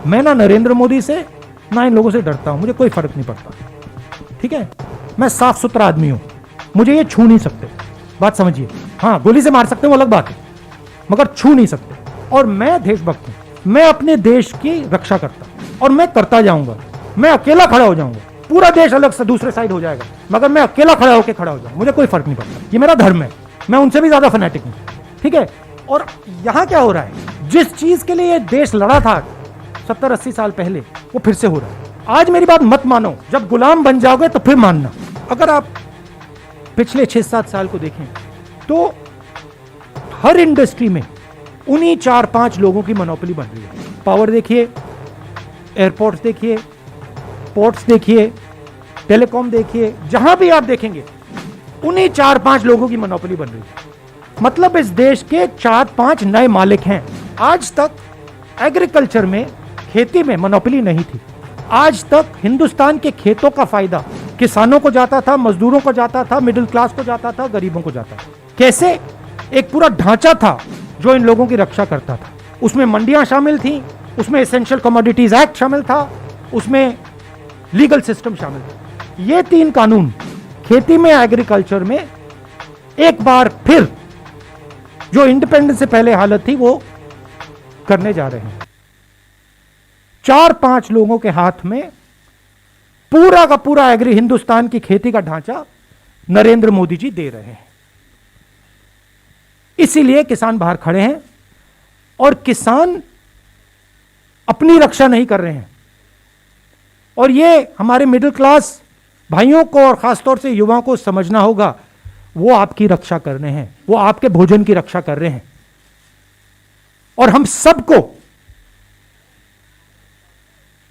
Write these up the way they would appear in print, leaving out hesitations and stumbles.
मैं ना नरेंद्र मोदी से ना इन लोगों से डरता हूं, मुझे कोई फर्क नहीं पड़ता, ठीक है। मैं साफ सुथरा आदमी हूं, मुझे ये छू नहीं सकते, बात समझिए। हाँ, गोली से मार सकते हैं वो अलग बात है, मगर छू नहीं सकते। और मैं देशभक्त हूं, मैं अपने देश की रक्षा करता हूं और मैं करता जाऊंगा। मैं अकेला खड़ा हो जाऊंगा, पूरा देश अलग से दूसरे साइड हो जाएगा, मगर मैं अकेला खड़ा होकर खड़ा हो जाऊंगा, मुझे कोई फर्क नहीं पड़ता। ये मेरा धर्म है, मैं उनसे भी ज्यादा फैनेटिक हूं, ठीक है। और यहां क्या हो रहा है, जिस चीज के लिए ये देश लड़ा था 70-80 साल पहले, वो फिर से हो रहा है। आज मेरी बात मत मानो, जब गुलाम बन जाओगे तो फिर मानना। अगर आप पिछले 6-7 साल को देखें तो हर इंडस्ट्री में उन्हीं 4-5 लोगों की मोनोपोली बन रही है। पावर देखिए, एयरपोर्ट्स देखिए, पोर्ट्स देखिए, टेलीकॉम देखिए, जहां भी आप देखेंगे उन्हीं 4-5 लोगों की मोनोपोली बन रही है। मतलब इस देश के 4-5 नए मालिक हैं। आज तक एग्रीकल्चर में, खेती में मोनोपोली नहीं थी। आज तक हिंदुस्तान के खेतों का फायदा किसानों को जाता था, मजदूरों को जाता था, मिडिल क्लास को जाता था, गरीबों को जाता था। कैसे? एक पूरा ढांचा था जो इन लोगों की रक्षा करता था। उसमें मंडियां शामिल थी, उसमें एसेंशियल कमोडिटीज एक्ट शामिल था, उसमें लीगल सिस्टम शामिल था। ये 3 कानून खेती में, एग्रीकल्चर में एक बार फिर जो इंडिपेंडेंस से पहले हालत थी वो करने जा रहे हैं। 4-5 लोगों के हाथ में पूरा का पूरा एग्री हिंदुस्तान की खेती का ढांचा नरेंद्र मोदी जी दे रहे हैं। इसीलिए किसान बाहर खड़े हैं और किसान अपनी रक्षा नहीं कर रहे हैं। और ये हमारे मिडिल क्लास भाइयों को और खासतौर से युवाओं को समझना होगा, वो आपकी रक्षा कर रहे हैं, वो आपके भोजन की रक्षा कर रहे हैं। और हम सबको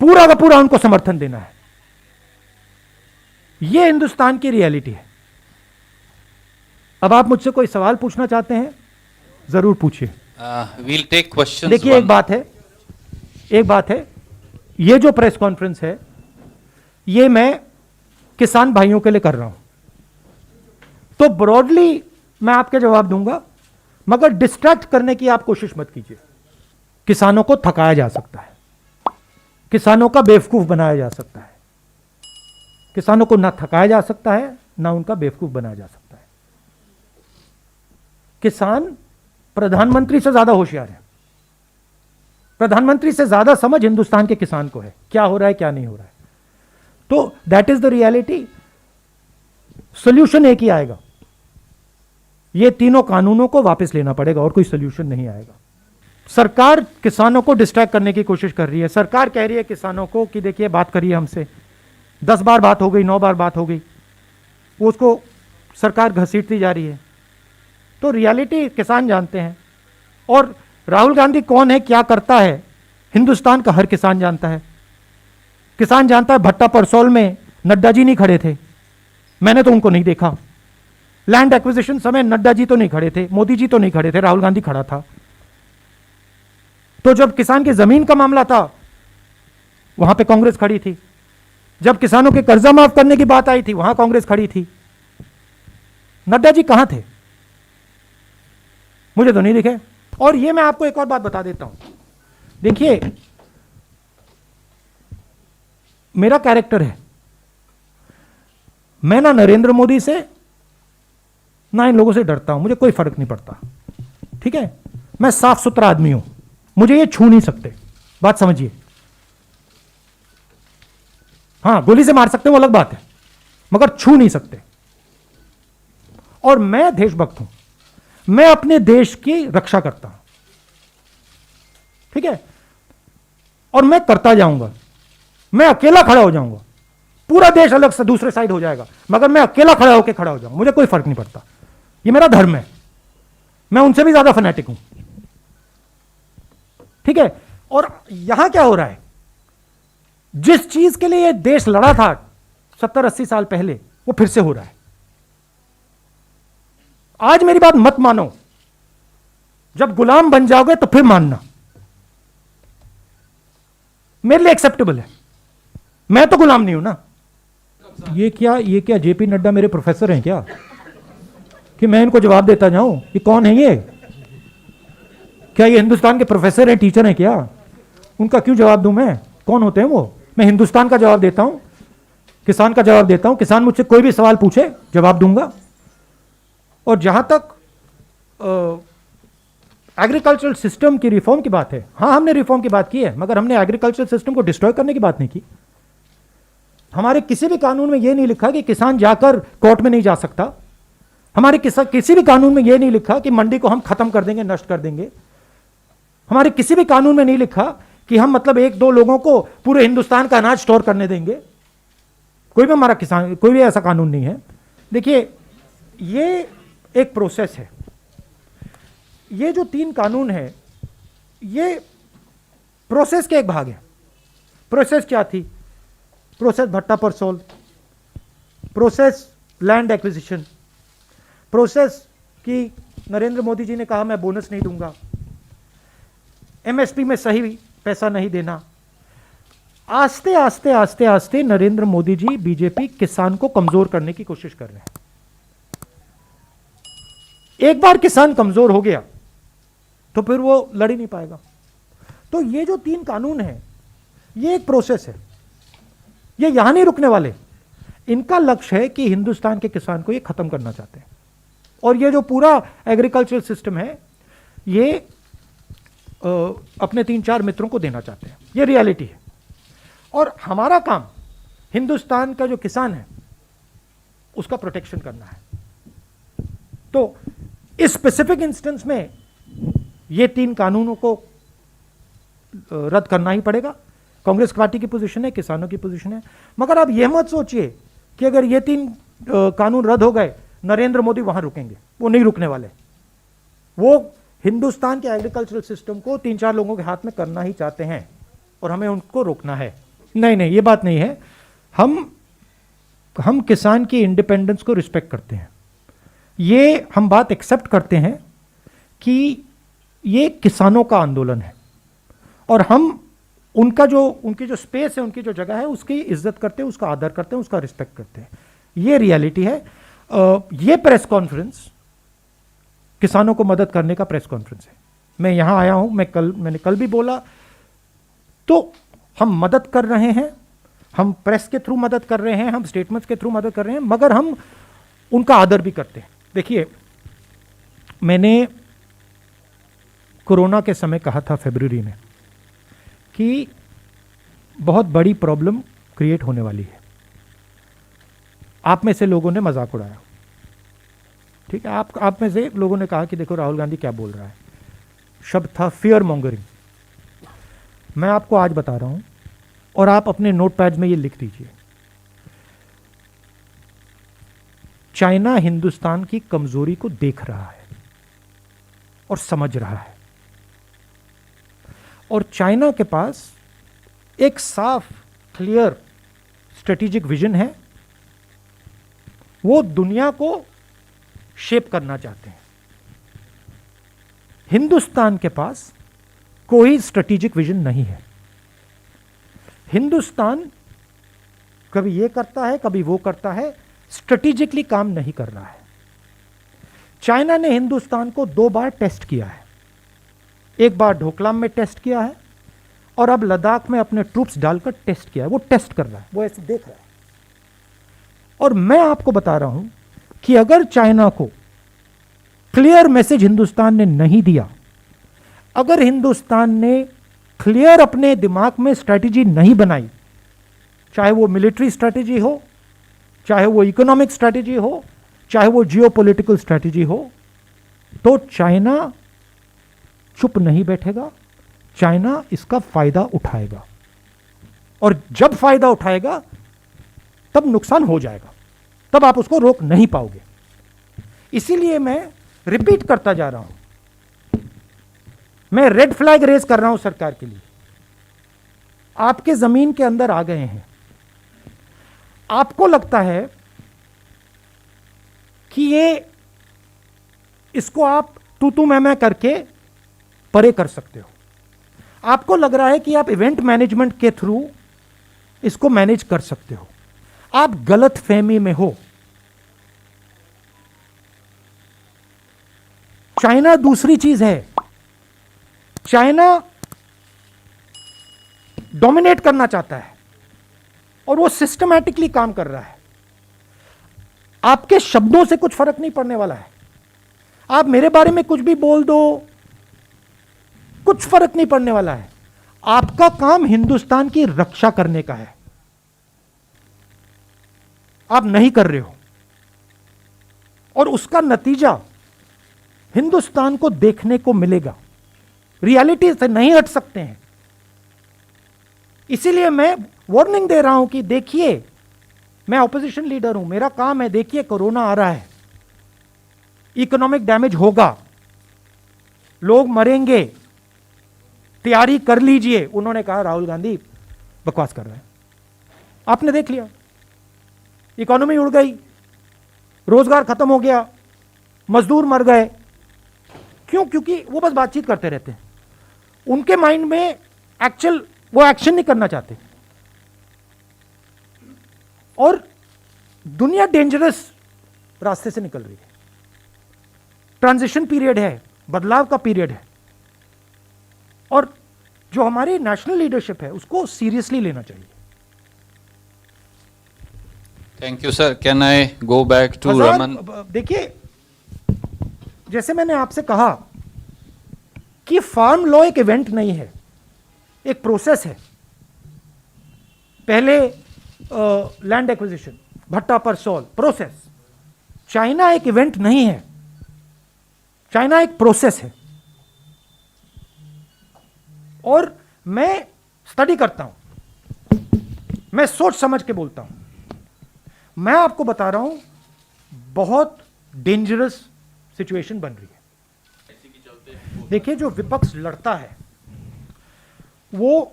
पूरा का पूरा उनको समर्थन देना है। यह हिंदुस्तान की रियलिटी है। अब आप मुझसे कोई सवाल पूछना चाहते हैं, जरूर पूछिए। We'll take questions. देखिए, एक बात है, ये जो प्रेस कॉन्फ्रेंस है ये मैं किसान भाइयों के लिए कर रहा हूं, तो ब्रॉडली मैं आपके जवाब दूंगा, मगर डिस्ट्रैक्ट करने की आप कोशिश मत कीजिए। किसानों को थकाया जा सकता है, किसानों का बेवकूफ बनाया जा सकता है। किसानों को ना थकाया जा सकता है, ना उनका बेवकूफ बनाया जा सकता है। किसान प्रधानमंत्री से ज्यादा होशियार है। प्रधानमंत्री से ज्यादा समझ हिंदुस्तान के किसान को है, क्या हो रहा है क्या नहीं हो रहा है। तो that is the reality. Solution एक ही आएगा, ये तीनों कानूनों को वापस लेना पड़ेगा, और कोई सोल्यूशन नहीं आएगा। सरकार किसानों को डिस्ट्रैक्ट करने की कोशिश कर रही है। सरकार कह रही है किसानों को कि देखिए, बात करिए हमसे, 10 बार बात हो गई, 9 बार बात हो गई, वो उसको सरकार घसीटती जा रही है। तो रियलिटी किसान जानते हैं। और राहुल गांधी कौन है, क्या करता है, हिंदुस्तान का हर किसान जानता है। किसान जानता है भट्टा परसौल में नड्डा जी नहीं खड़े थे, मैंने तो उनको नहीं देखा। लैंड एक्विजिशन समय नड्डा जी तो नहीं खड़े थे, मोदी जी तो नहीं खड़े थे, राहुल गांधी खड़ा था। तो जब किसान की जमीन का मामला था वहां पे कांग्रेस खड़ी थी। जब किसानों के कर्जा माफ करने की बात आई थी वहां कांग्रेस खड़ी थी। नड्डा जी कहां थे, मुझे तो नहीं दिखे। और ये मैं आपको एक और बात बता देता हूं, देखिए मेरा कैरेक्टर है, मैं ना नरेंद्र मोदी से ना इन लोगों से डरता हूं, मुझे कोई फर्क नहीं पड़ता, ठीक है। मैं साफ सुथरा आदमी हूं, मुझे ये छू नहीं सकते, बात समझिए। हां, गोली से मार सकते हैं वो अलग बात है, मगर छू नहीं सकते। और मैं देशभक्त हूं, मैं अपने देश की रक्षा करता हूं, ठीक है। और मैं करता जाऊंगा, मैं अकेला खड़ा हो जाऊंगा, पूरा देश अलग से दूसरे साइड हो जाएगा, मगर मैं अकेला खड़ा होकर खड़ा हो जाऊंगा, मुझे कोई फर्क नहीं पड़ता। ये मेरा धर्म है, मैं उनसे भी ज्यादा फैनेटिक हूं, ठीक है। और यहां क्या हो रहा है, जिस चीज के लिए देश लड़ा था 70-80 साल पहले, वो फिर से हो रहा है। आज मेरी बात मत मानो, जब गुलाम बन जाओगे तो फिर मानना। मेरे लिए एक्सेप्टेबल है, मैं तो गुलाम नहीं हूं ना। ये क्या जेपी नड्डा मेरे प्रोफेसर हैं क्या, कि मैं इनको जवाब देता जाऊं? ये कौन है ये? क्या ये हिंदुस्तान के प्रोफेसर हैं, टीचर हैं क्या? उनका क्यों जवाब दूं मैं? कौन होते हैं वो? मैं हिंदुस्तान का जवाब देता हूं, किसान का जवाब देता हूं। किसान मुझसे कोई भी सवाल पूछे जवाब दूंगा। और जहां तक एग्रीकल्चरल सिस्टम की रिफॉर्म की बात है, हाँ हमने रिफॉर्म की बात की है, मगर हमने एग्रीकल्चरल सिस्टम को डिस्ट्रॉय करने की बात नहीं की। हमारे किसी भी कानून में यह नहीं लिखा कि किसान जाकर कोर्ट में नहीं जा सकता। हमारे किसी भी कानून में यह नहीं लिखा कि मंडी को हम खत्म कर देंगे, नष्ट कर देंगे। हमारे किसी भी कानून में नहीं लिखा कि हम मतलब एक दो लोगों को पूरे हिंदुस्तान का अनाज स्टोर करने देंगे। कोई भी हमारा किसान, कोई भी ऐसा कानून नहीं है। देखिए, ये एक प्रोसेस है। ये जो 3 कानून है, ये प्रोसेस के एक भाग है। प्रोसेस क्या थी? Process Bhatta Parsaul, process land acquisition, process कि नरेंद्र मोदी जी ने कहा मैं बोनस नहीं दूंगा, एमएसपी में सही पैसा नहीं देना। आस्ते आस्ते आस्ते आस्ते नरेंद्र मोदी जी, बीजेपी किसान को कमजोर करने की कोशिश कर रहे हैं। एक बार किसान कमजोर हो गया तो फिर वो लड़ ही नहीं पाएगा। तो ये जो 3 कानून हैं, ये एक प्रोसेस है, ये यहां नहीं रुकने वाले। इनका लक्ष्य है कि हिंदुस्तान के किसान को ये खत्म करना चाहते हैं। और ये जो पूरा एग्रीकल्चरल सिस्टम है, ये अपने 3-4 मित्रों को देना चाहते हैं। ये रियलिटी है। और हमारा काम हिंदुस्तान का जो किसान है उसका प्रोटेक्शन करना है। तो इस स्पेसिफिक इंस्टेंस में ये 3 कानूनों को रद्द करना ही पड़ेगा। कांग्रेस पार्टी की पोजीशन है, किसानों की पोजीशन है। मगर आप यह मत सोचिए कि अगर ये 3 कानून रद्द हो गए नरेंद्र मोदी वहां रुकेंगे। वो नहीं रुकने वाले। वो हिंदुस्तान के एग्रीकल्चरल सिस्टम को 3-4 लोगों के हाथ में करना ही चाहते हैं और हमें उनको रोकना है। नहीं नहीं, ये बात नहीं है। हम किसान की इंडिपेंडेंस को रिस्पेक्ट करते हैं। ये हम बात एक्सेप्ट करते हैं कि ये किसानों का आंदोलन है और हम उनकी जो स्पेस है, उनकी जो जगह है, उसकी इज्जत करते हैं, उसका आदर करते हैं, उसका रिस्पेक्ट करते हैं। ये रियलिटी है। ये प्रेस कॉन्फ्रेंस किसानों को मदद करने का प्रेस कॉन्फ्रेंस है। मैं यहां आया हूं, मैंने कल भी बोला, तो हम मदद कर रहे हैं, हम प्रेस के थ्रू मदद कर रहे हैं, हम स्टेटमेंट्स के थ्रू मदद कर रहे हैं, मगर हम उनका आदर भी करते हैं। देखिए, मैंने कोरोना के समय कहा था फरवरी में कि बहुत बड़ी प्रॉब्लम क्रिएट होने वाली है। आप में से लोगों ने मजाक उड़ाया, ठीक है। आप में से लोगों ने कहा कि देखो राहुल गांधी क्या बोल रहा है। शब्द था फियर मॉन्गरिंग। मैं आपको आज बता रहा हूं और आप अपने नोटपैड में ये लिख दीजिए। चाइना हिंदुस्तान की कमजोरी को देख रहा है और समझ रहा है और चाइना के पास एक साफ क्लियर स्ट्रेटेजिक विजन है। वो दुनिया को शेप करना चाहते हैं। हिंदुस्तान के पास कोई स्ट्रेटेजिक विजन नहीं है। हिंदुस्तान कभी ये करता है, कभी वो करता है, स्ट्रेटेजिकली काम नहीं कर रहा है। चाइना ने हिंदुस्तान को 2 बार टेस्ट किया है। एक बार ढोकलाम में टेस्ट किया है और अब लद्दाख में अपने ट्रूप्स डालकर टेस्ट किया है। वो टेस्ट कर रहा है, वो ऐसे देख रहा है। और मैं आपको बता रहा हूं कि अगर चाइना को क्लियर मैसेज हिंदुस्तान ने नहीं दिया, अगर हिंदुस्तान ने क्लियर अपने दिमाग में स्ट्रैटेजी नहीं बनाई, चाहे वो मिलिट्री स्ट्रैटेजी हो, चाहे वो इकोनॉमिक स्ट्रैटेजी हो, चाहे वो जियोपॉलिटिकल स्ट्रैटेजी हो, तो चाइना चुप नहीं बैठेगा। चाइना इसका फायदा उठाएगा और जब फायदा उठाएगा तब नुकसान हो जाएगा, तब आप उसको रोक नहीं पाओगे। इसीलिए मैं रिपीट करता जा रहा हूं, मैं रेड फ्लैग रेज कर रहा हूं सरकार के लिए। आपके जमीन के अंदर आ गए हैं, आपको लगता है कि ये इसको आप तू मैं करके परे कर सकते हो। आपको लग रहा है कि आप इवेंट मैनेजमेंट के थ्रू इसको मैनेज कर सकते हो। आप गलत फहमी में हो। चाइना दूसरी चीज है। चाइना डोमिनेट करना चाहता है और वो सिस्टमैटिकली काम कर रहा है। आपके शब्दों से कुछ फर्क नहीं पड़ने वाला है। आप मेरे बारे में कुछ भी बोल दो, कुछ फर्क नहीं पड़ने वाला है। आपका काम हिंदुस्तान की रक्षा करने का है, आप नहीं कर रहे हो, और उसका नतीजा हिंदुस्तान को देखने को मिलेगा। रियलिटी से नहीं हट सकते हैं। इसीलिए मैं वार्निंग दे रहा हूं कि देखिए, मैं ऑपोजिशन लीडर हूं, मेरा काम है, देखिए कोरोना आ रहा है, इकोनॉमिक डैमेज होगा, लोग मरेंगे, तैयारी कर लीजिए। उन्होंने कहा राहुल गांधी बकवास कर रहे हैं। आपने देख लिया, इकोनॉमी उड़ गई, रोजगार खत्म हो गया, मजदूर मर गए। क्यों? क्योंकि वो बस बातचीत करते रहते हैं। उनके माइंड में एक्चुअल वो एक्शन नहीं करना चाहते। और दुनिया डेंजरस रास्ते से निकल रही है। ट्रांजिशन पीरियड है, बदलाव का पीरियड है, और जो हमारी नेशनल लीडरशिप है उसको सीरियसली लेना चाहिए। Thank you, sir. Can I go back to Raman? देखिए, जैसे मैंने आपसे कहा कि फार्म लॉ एक इवेंट नहीं है, एक प्रोसेस है। पहले लैंड एक्विजिशन, भट्टा पर सोल, प्रोसेस। चाइना एक इवेंट नहीं है, चाइना एक प्रोसेस है। और मैं स्टडी करता हूं, मैं सोच समझ के बोलता हूं। मैं आपको बता रहा हूं, बहुत डेंजरस सिचुएशन बन रही है। देखिए, जो विपक्ष लड़ता है वो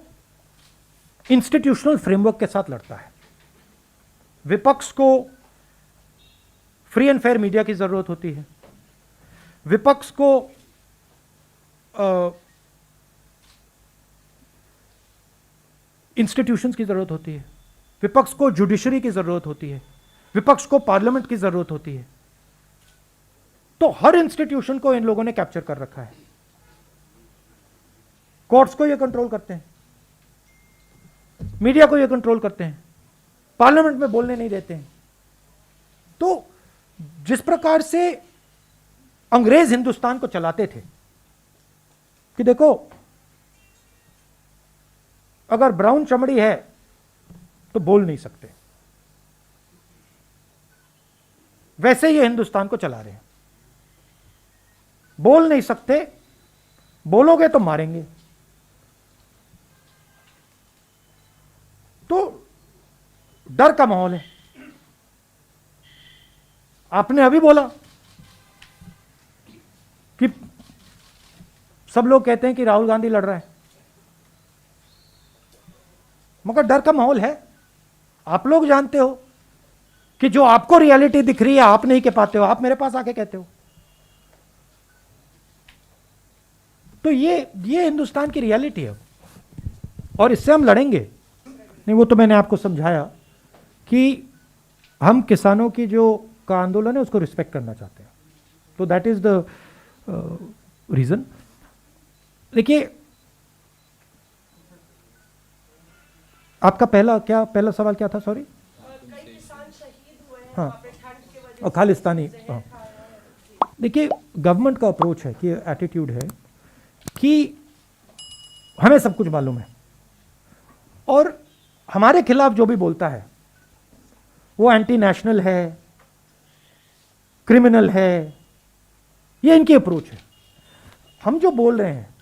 इंस्टीट्यूशनल फ्रेमवर्क के साथ लड़ता है। विपक्ष को फ्री एंड फेयर मीडिया की जरूरत होती है, विपक्ष को इंस्टीट्यूशंस की जरूरत होती है, विपक्ष को जुडिशरी की जरूरत होती है, विपक्ष को पार्लियामेंट की जरूरत होती है। तो हर इंस्टीट्यूशन को इन लोगों ने कैप्चर कर रखा है। कोर्ट्स को ये कंट्रोल करते हैं, मीडिया को ये कंट्रोल करते हैं, पार्लियामेंट में बोलने नहीं देते हैं। तो जिस प्रकार से अंग्रेज हिंदुस्तान को चलाते थे कि देखो, अगर ब्राउन चमड़ी है तो बोल नहीं सकते, वैसे ये हिंदुस्तान को चला रहे हैं। बोल नहीं सकते, बोलोगे तो मारेंगे। तो डर का माहौल है। आपने अभी बोला कि सब लोग कहते हैं कि राहुल गांधी लड़ रहा है, मगर डर का माहौल है। आप लोग जानते हो कि जो आपको रियलिटी दिख रही है आप नहीं कह पाते हो, आप मेरे पास आके कहते हो। तो ये हिंदुस्तान की रियलिटी है, और इससे हम लड़ेंगे। नहीं, वो तो मैंने आपको समझाया कि हम किसानों की जो का आंदोलन है उसको रिस्पेक्ट करना चाहते हैं। तो दैट इज द रीजन। देखिए, आपका पहला सवाल क्या था? सॉरी। कई किसान शहीद हुए हैं हाँ, वहाँ पे ठंड की वजह और खालिस्तानी। हाँ, देखिए, गवर्नमेंट का अप्रोच है कि एटीट्यूड है कि हमें सब कुछ मालूम है, और हमारे खिलाफ जो भी बोलता है वो एंटी नेशनल है, क्रिमिनल है। ये इनकी अप्रोच है। हम जो बोल रहे हैं,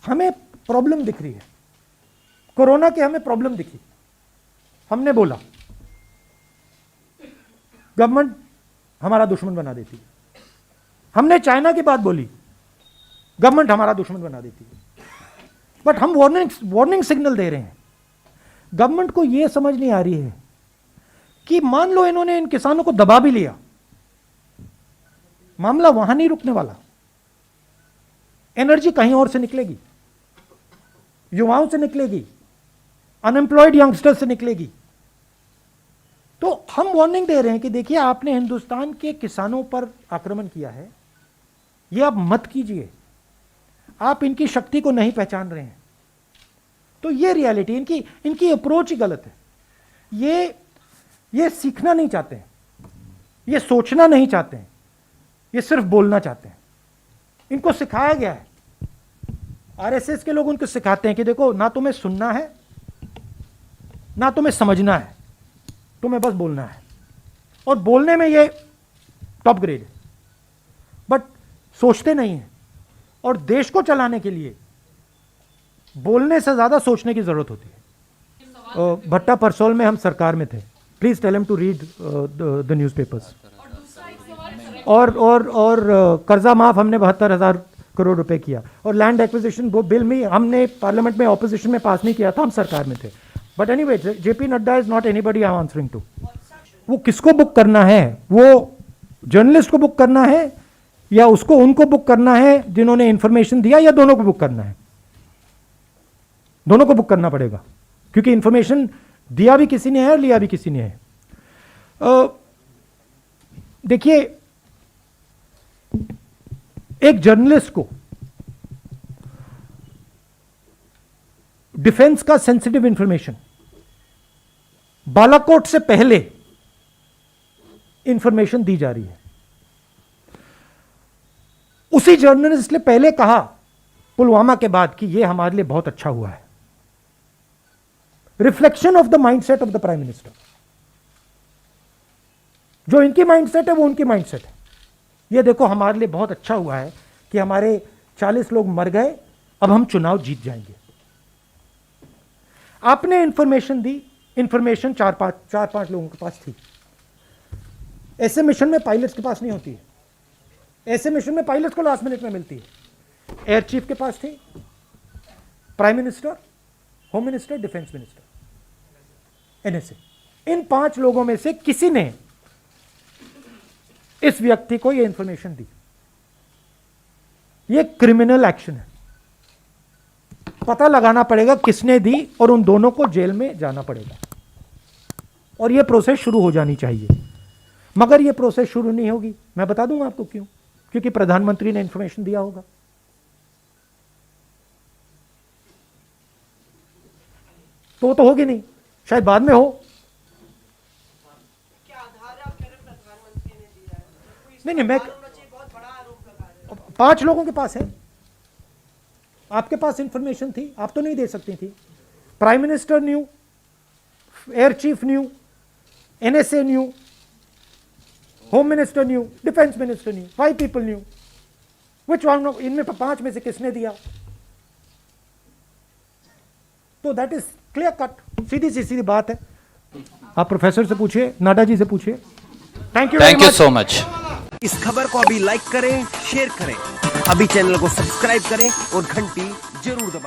हमें प्रॉब्लम दिख रही है, कोरोना की हमें प्रॉब्लम दिखी, हमने बोला, गवर्नमेंट हमारा दुश्मन बना देती है। हमने चाइना की बात बोली, गवर्नमेंट हमारा दुश्मन बना देती है। बट हम वार्निंग सिग्नल दे रहे हैं। गवर्नमेंट को यह समझ नहीं आ रही है कि मान लो इन्होंने इन किसानों को दबा भी लिया, मामला वहां नहीं रुकने वाला। एनर्जी कहीं और से निकलेगी, युवाओं से निकलेगी, अनएम्प्लॉयड यंगस्टर से निकलेगी। तो हम वार्निंग दे रहे हैं कि देखिए, आपने हिंदुस्तान के किसानों पर आक्रमण किया है, यह आप मत कीजिए। आप इनकी शक्ति को नहीं पहचान रहे हैं। तो ये रियलिटी, इनकी अप्रोच ही गलत है। ये सीखना नहीं चाहते हैं, ये सोचना नहीं चाहते हैं, ये सिर्फ बोलना चाहते हैं। इनको सिखाया गया है, आरएसएस के लोग उनको सिखाते हैं कि देखो ना तुम्हें सुनना है ना तुम्हें समझना है, तुम्हें बस बोलना है, और बोलने में ये टॉप ग्रेड है, बट सोचते नहीं है। और देश को चलाने के लिए बोलने से ज्यादा सोचने की जरूरत होती है। भट्टा परसोल में हम सरकार में थे, please tell him to read the newspapers. और कर्जा माफ हमने 72,000 करोड़ रुपए किया, और लैंड एक्विजिशन बिल में हमने पार्लियामेंट में ऑपोजिशन में पास नहीं किया था, हम सरकार में थे। But anyway, JP Nadda is not anybody I am answering to. वो किसको बुक करना है? वो जर्नलिस्ट को बुक करना है या उसको उनको बुक करना है जिन्होंने इंफॉर्मेशन दिया, या दोनों को बुक करना है? दोनों को बुक करना पड़ेगा, क्योंकि इंफॉर्मेशन दिया भी किसी ने है और लिया भी किसी ने है। देखिए, एक जर्नलिस्ट को डिफेंस का सेंसिटिव इंफॉर्मेशन बालाकोट से पहले इंफॉर्मेशन दी जा रही है। उसी जर्नलिस्ट ने पहले कहा पुलवामा के बाद कि यह हमारे लिए बहुत अच्छा हुआ है। Reflection of the mindset of the prime minister. जो इनकी माइंडसेट है वो उनकी माइंडसेट है। ये देखो हमारे लिए बहुत अच्छा हुआ है कि हमारे 40 लोग मर गए, अब हम चुनाव जीत जाएंगे। आपने इंफॉर्मेशन दी, इंफॉर्मेशन चार पांच लोगों के पास थी। ऐसे मिशन में पायलट्स के पास नहीं होती है। ऐसे मिशन में पायलट्स को लास्ट मिनट में मिलती है। एयर चीफ के पास थी, prime minister, home minister, defence minister, NSA. इन 5 लोगों में से किसी ने इस व्यक्ति को यह इंफॉर्मेशन दी। यह क्रिमिनल एक्शन है। पता लगाना पड़ेगा किसने दी और उन दोनों को जेल में जाना पड़ेगा, और यह प्रोसेस शुरू हो जानी चाहिए। मगर यह प्रोसेस शुरू नहीं होगी। मैं बता दूंगा आपको क्यों। क्योंकि प्रधानमंत्री ने इंफॉर्मेशन दिया होगा। तो होगी नहीं, शायद बाद में हो। क्या आधार है आप कह रहे हैं प्रधानमंत्री ने दिया है? नहीं, मैं बहुत बड़ा आरोप लगा रहे हैं। 5 लोगों के पास है। आपके पास इंफॉर्मेशन थी, आप तो नहीं दे सकती थी। Prime minister new, air chief new, NSA new, home minister new, defence minister new, 5 people new. Which one of इनमें 5 में से किसने दिया? तो दैट इज क्लियर कट, सीधी बात है। आप प्रोफेसर से पूछिए, नाडा जी से पूछिए। Thank you so much. इस खबर को अभी लाइक करें, शेयर करें, अभी चैनल को सब्सक्राइब करें और घंटी जरूर दबाएं।